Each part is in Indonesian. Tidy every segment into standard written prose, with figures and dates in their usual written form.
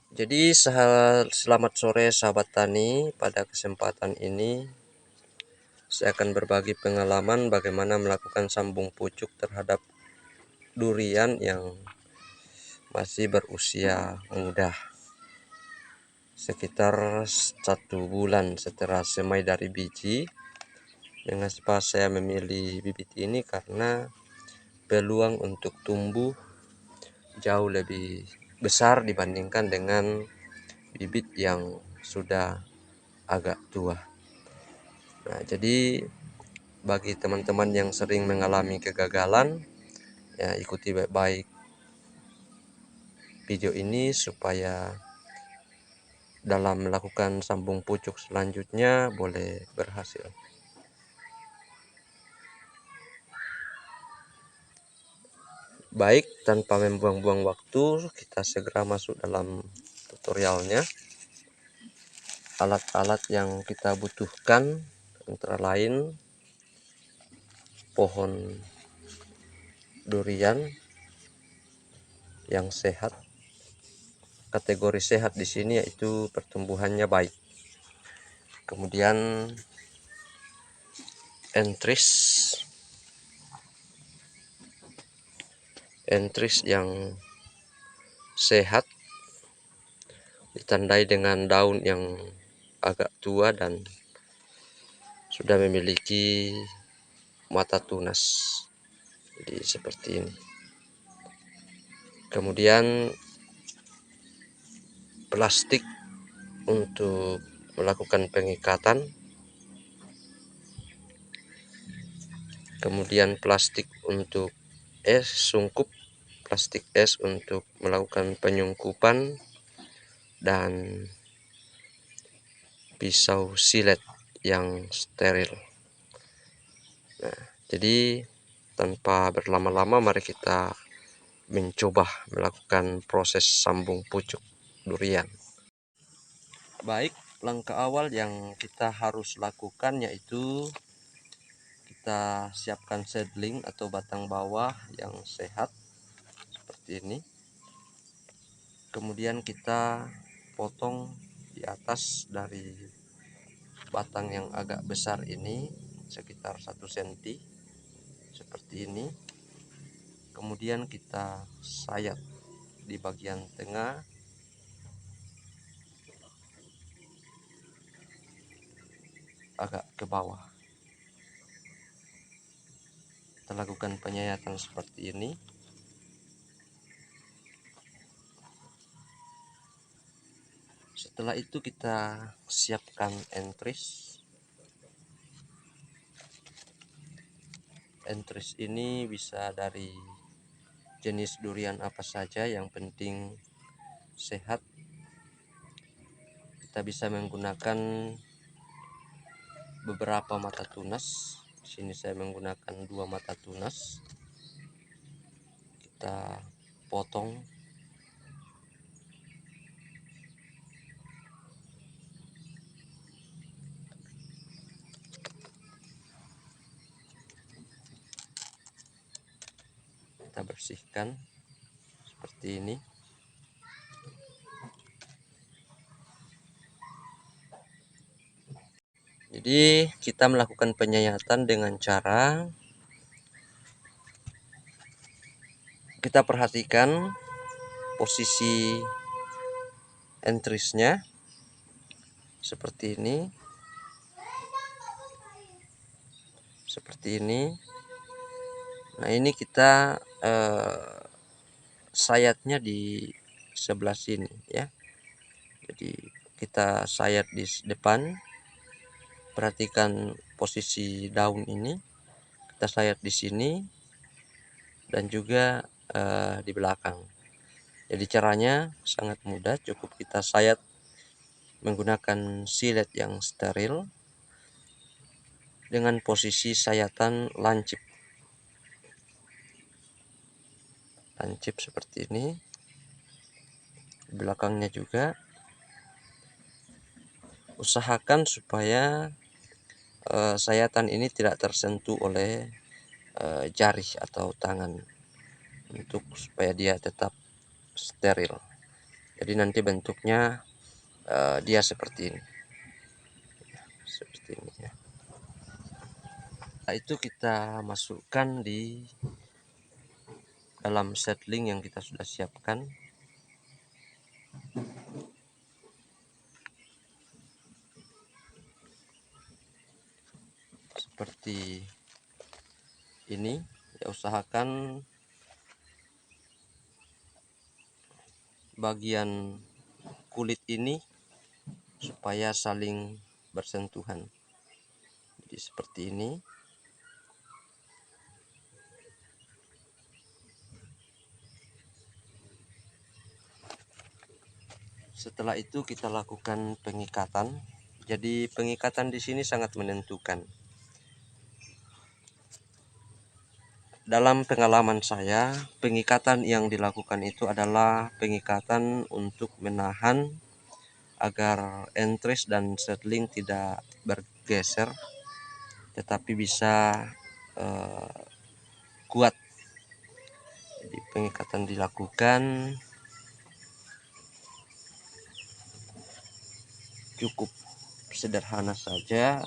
Jadi selamat sore sahabat tani. Pada kesempatan ini saya akan berbagi pengalaman bagaimana melakukan sambung pucuk terhadap durian yang masih berusia muda, sekitar 1 bulan setelah semai dari biji. Mengapa saya memilih bibit ini? Karena peluang untuk tumbuh jauh lebih besar dibandingkan dengan bibit yang sudah agak tua. Nah, jadi bagi teman-teman yang sering mengalami kegagalan, ya ikuti baik-baik video ini supaya dalam melakukan sambung pucuk selanjutnya boleh berhasil. Baik, tanpa membuang-buang waktu, kita segera masuk dalam tutorialnya. Alat-alat yang kita butuhkan antara lain pohon durian yang sehat. Kategori sehat di sini yaitu pertumbuhannya baik. Kemudian entris yang sehat ditandai dengan daun yang agak tua dan sudah memiliki mata tunas, jadi seperti ini. Kemudian plastik untuk melakukan pengikatan, kemudian plastik untuk plastik es untuk melakukan penyungkupan, dan pisau silet yang steril. Nah, jadi tanpa berlama-lama mari kita mencoba melakukan proses sambung pucuk durian. Baik, langkah awal yang kita harus lakukan yaitu kita siapkan seedling atau batang bawah yang sehat seperti ini. Kemudian kita potong di atas dari batang yang agak besar ini sekitar 1 cm seperti ini. Kemudian kita sayat di bagian tengah agak ke bawah. Kita lakukan penyayatan seperti ini. Setelah itu kita siapkan entris. Entris ini bisa dari jenis durian apa saja, yang penting sehat. Kita bisa menggunakan beberapa mata tunas. Di sini saya menggunakan 2 mata tunas. Kita potong kita bersihkan seperti ini. Jadi kita melakukan penyayatan dengan cara kita perhatikan posisi entrisnya seperti ini. Nah, ini kita sayatnya di sebelah sini ya. Jadi kita sayat di depan. Perhatikan posisi daun ini, kita sayat di sini dan juga di belakang. Jadi caranya sangat mudah, cukup kita sayat menggunakan silet yang steril dengan posisi sayatan lancip seperti ini. Belakangnya juga usahakan supaya sayatan ini tidak tersentuh oleh jari atau tangan, untuk supaya dia tetap steril. Jadi nanti bentuknya dia seperti ini, ya. Setelah itu kita masukkan di dalam seedling yang kita sudah siapkan. Seperti ini, ya, usahakan bagian kulit ini supaya saling bersentuhan. Jadi seperti ini. Setelah itu kita lakukan pengikatan. Jadi pengikatan di sini sangat menentukan. Dalam pengalaman saya, pengikatan yang dilakukan itu adalah pengikatan untuk menahan agar entris dan seedling tidak bergeser, tetapi bisa kuat. Jadi pengikatan dilakukan cukup sederhana saja,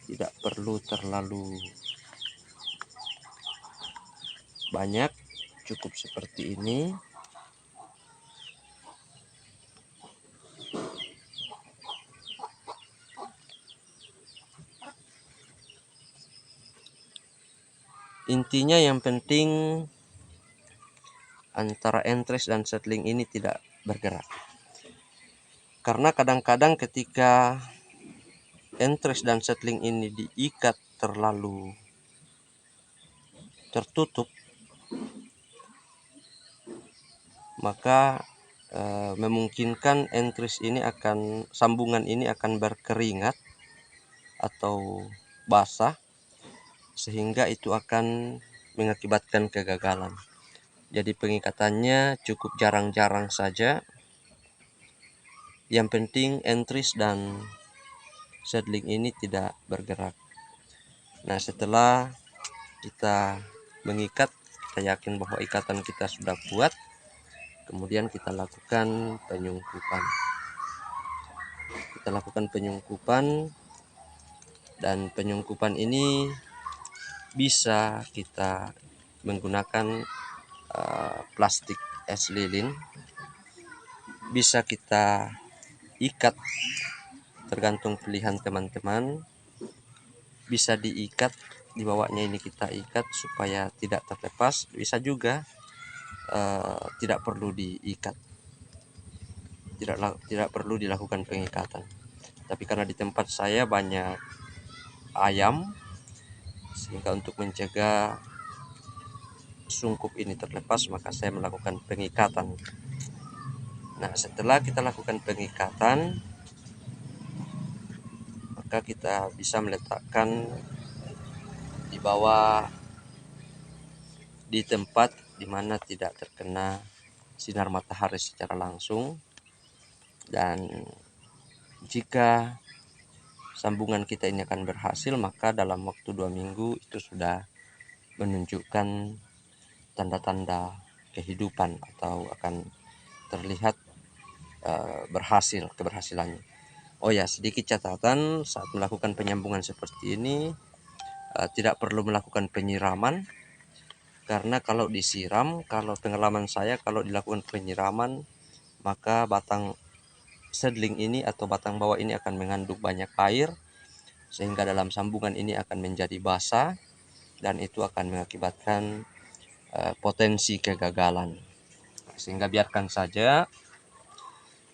tidak perlu terlalu banyak, cukup seperti ini. Intinya yang penting antara entris dan seedling ini tidak bergerak. Karena kadang-kadang ketika entris dan seedling ini diikat terlalu tertutup, maka memungkinkan entris ini sambungan ini akan berkeringat atau basah, sehingga itu akan mengakibatkan kegagalan. Jadi pengikatannya cukup jarang-jarang saja. Yang penting entris dan seedling ini tidak bergerak. Nah, setelah kita mengikat, kita yakin bahwa ikatan kita sudah kuat, kemudian kita lakukan penyungkupan. Dan penyungkupan ini bisa kita menggunakan plastik es lilin, bisa kita ikat tergantung pilihan teman-teman, bisa diikat di bawahnya ini kita ikat supaya tidak terlepas, bisa juga tidak perlu diikat, tidak perlu dilakukan pengikatan. Tapi karena di tempat saya banyak ayam, sehingga untuk mencegah sungkup ini terlepas, maka saya melakukan pengikatan. Nah, setelah kita lakukan pengikatan, maka kita bisa meletakkan di bawah, di tempat di mana tidak terkena sinar matahari secara langsung. Dan jika sambungan kita ini akan berhasil, maka dalam waktu 2 minggu itu sudah menunjukkan tanda-tanda kehidupan atau akan terlihat keberhasilannya. Oh ya, sedikit catatan saat melakukan penyambungan seperti ini, tidak perlu melakukan penyiraman, karena kalau pengalaman saya, kalau dilakukan penyiraman, maka batang seedling ini atau batang bawah ini akan mengandung banyak air, sehingga dalam sambungan ini akan menjadi basah, dan itu akan mengakibatkan potensi kegagalan. Sehingga biarkan saja,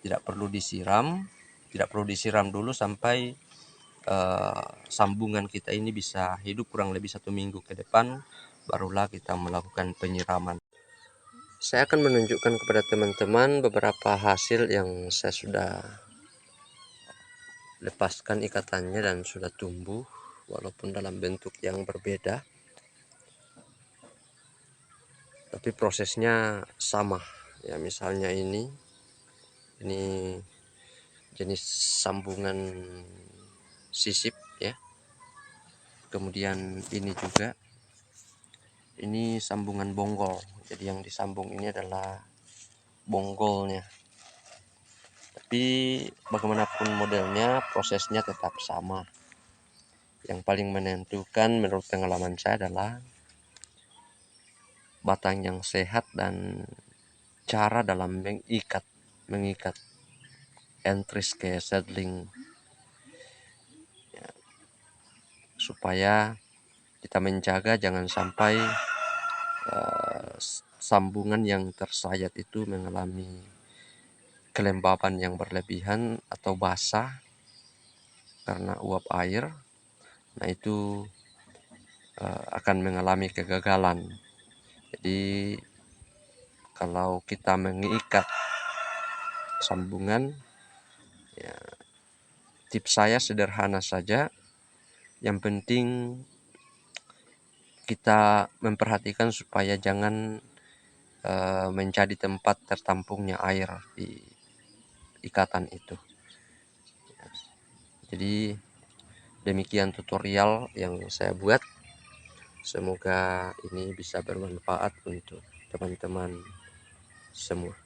tidak perlu disiram dulu sampai sambungan kita ini bisa hidup kurang lebih 1 minggu ke depan, barulah kita melakukan penyiraman. Saya akan menunjukkan kepada teman-teman beberapa hasil yang saya sudah lepaskan ikatannya dan sudah tumbuh, walaupun dalam bentuk yang berbeda, tapi prosesnya sama. Ya, misalnya ini jenis sambungan sisip, ya. Kemudian ini juga, ini sambungan bonggol. Jadi yang disambung ini adalah bonggolnya. Tapi bagaimanapun modelnya, prosesnya tetap sama. Yang paling menentukan menurut pengalaman saya adalah batang yang sehat dan cara dalam mengikat entries ke seedling, supaya kita menjaga jangan sampai sambungan yang tersayat itu mengalami kelembaban yang berlebihan atau basah karena uap air. Nah, itu akan mengalami kegagalan. Jadi kalau kita mengikat sambungan, ya, tips saya sederhana saja. Yang penting kita memperhatikan supaya jangan menjadi tempat tertampungnya air di ikatan itu. Jadi demikian tutorial yang saya buat. Semoga ini bisa bermanfaat untuk teman-teman semua.